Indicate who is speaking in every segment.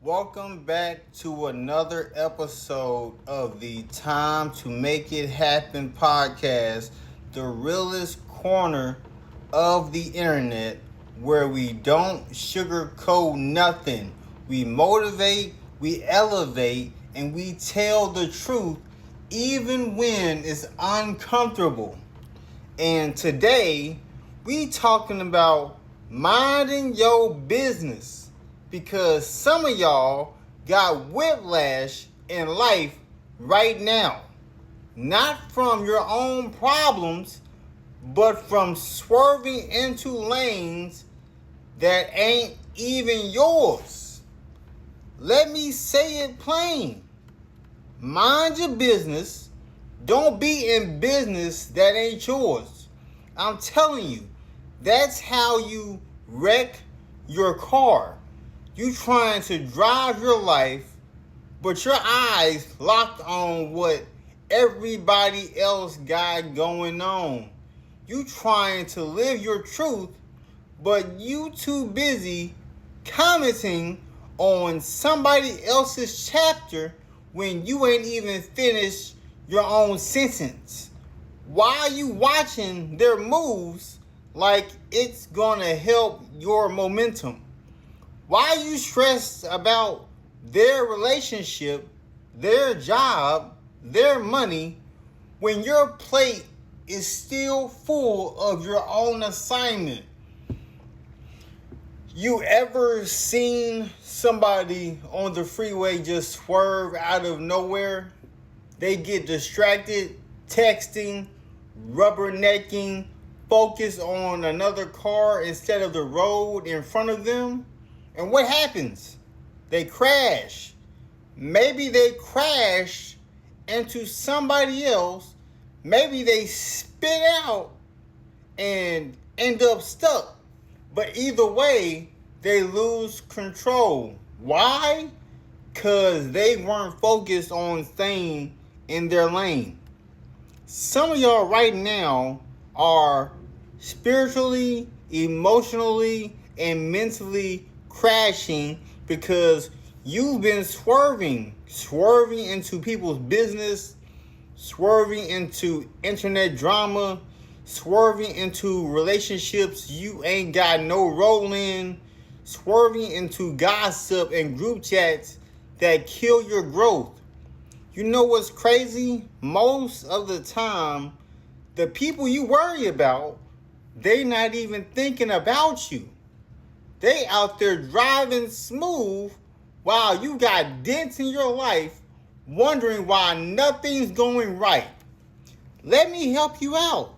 Speaker 1: Welcome back to another episode of the Time to Make It Happen podcast, the realest corner of the internet where we don't sugarcoat nothing. We motivate, we elevate, and we tell the truth even when it's uncomfortable. And today, we talking about minding your business because some of y'all got whiplash in life right now. Not from your own problems, but from swerving into lanes that ain't even yours. Let me say it plain. Mind your business. Don't be in business that ain't yours. I'm telling you, that's how you wreck your car. You trying to drive your life, but your eyes locked on what everybody else got going on. You trying to live your truth, but you too busy commenting on somebody else's chapter when you ain't even finished your own sentence. Why are you watching their moves like it's gonna help your momentum? Why are you stressed about their relationship, their job, their money, when your plate is still full of your own assignment? You ever seen somebody on the freeway just swerve out of nowhere? They get distracted, texting, rubbernecking, focus on another car instead of the road in front of them. And what happens? They crash. Maybe they crash into somebody else. Maybe they spit out and end up stuck. But either way, they lose control. Why? Because they weren't focused on staying in their lane. Some of y'all right now are spiritually, emotionally, and mentally crashing because you've been swerving into people's business, swerving into internet drama, swerving into relationships you ain't got no role in, swerving into gossip and group chats that kill your growth. You know what's crazy? Most of the time, the people you worry about, they not even thinking about you. They out there driving smooth while you got dents in your life, wondering why nothing's going right. Let me help you out.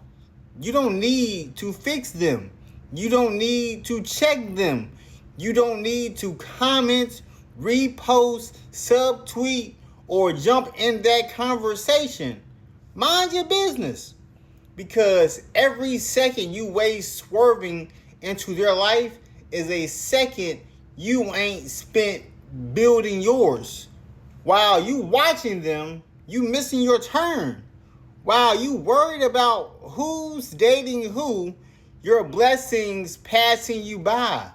Speaker 1: You don't need to fix them. You don't need to check them. You don't need to comment, repost, subtweet, or jump in that conversation. Mind your business. Because every second you waste swerving into their life is a second you ain't spent building yours. While you watching them, you missing your turn. While you worried about who's dating who, your blessings passing you by.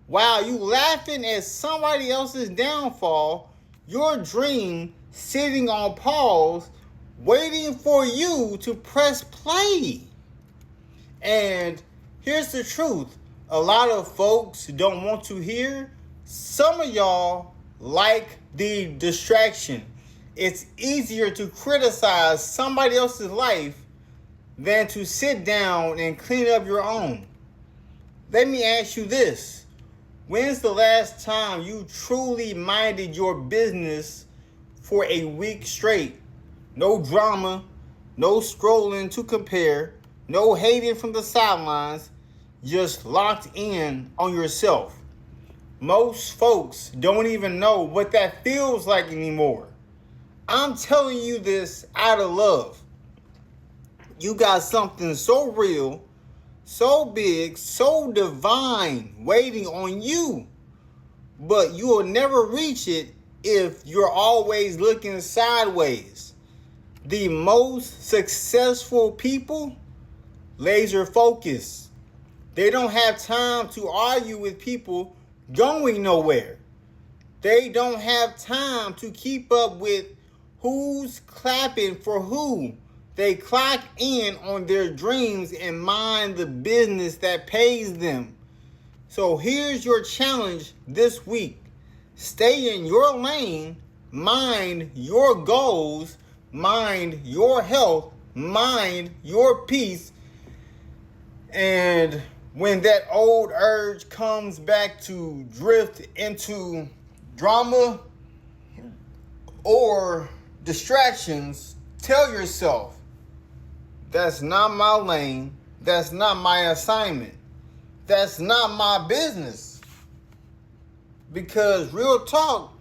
Speaker 1: While you laughing at somebody else's downfall, your dream sitting on pause, waiting for you to press play. And here's the truth. A lot of folks don't want to hear. Some of y'all like the distraction. It's easier to criticize somebody else's life than to sit down and clean up your own. Let me ask you this. When's the last time you truly minded your business for a week straight? No drama, no scrolling to compare, no hating from the sidelines, just locked in on yourself. Most folks don't even know what that feels like anymore. I'm telling you this out of love. You got something so real, so big, so divine waiting on you. But you will never reach it if you're always looking sideways. The most successful people, laser focus. They don't have time to argue with people going nowhere. They don't have time to keep up with who's clapping for who. They clock in on their dreams and mind the business that pays them. So here's your challenge this week. Stay in your lane, mind your goals, mind your health, mind your peace. And when that old urge comes back to drift into drama or distractions, tell yourself, that's not my lane, that's not my assignment, that's not my business. Because real talk,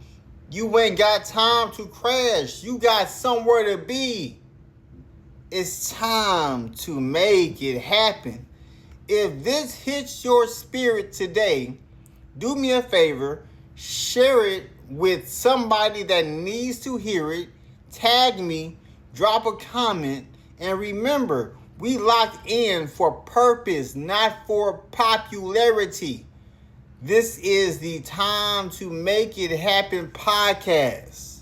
Speaker 1: you ain't got time to crash. You got somewhere to be. It's time to make it happen. If this hits your spirit today, do me a favor, share it with somebody that needs to hear it, tag me, drop a comment, and remember, we locked in for purpose, not for popularity. This is the Time to Make It Happen podcast.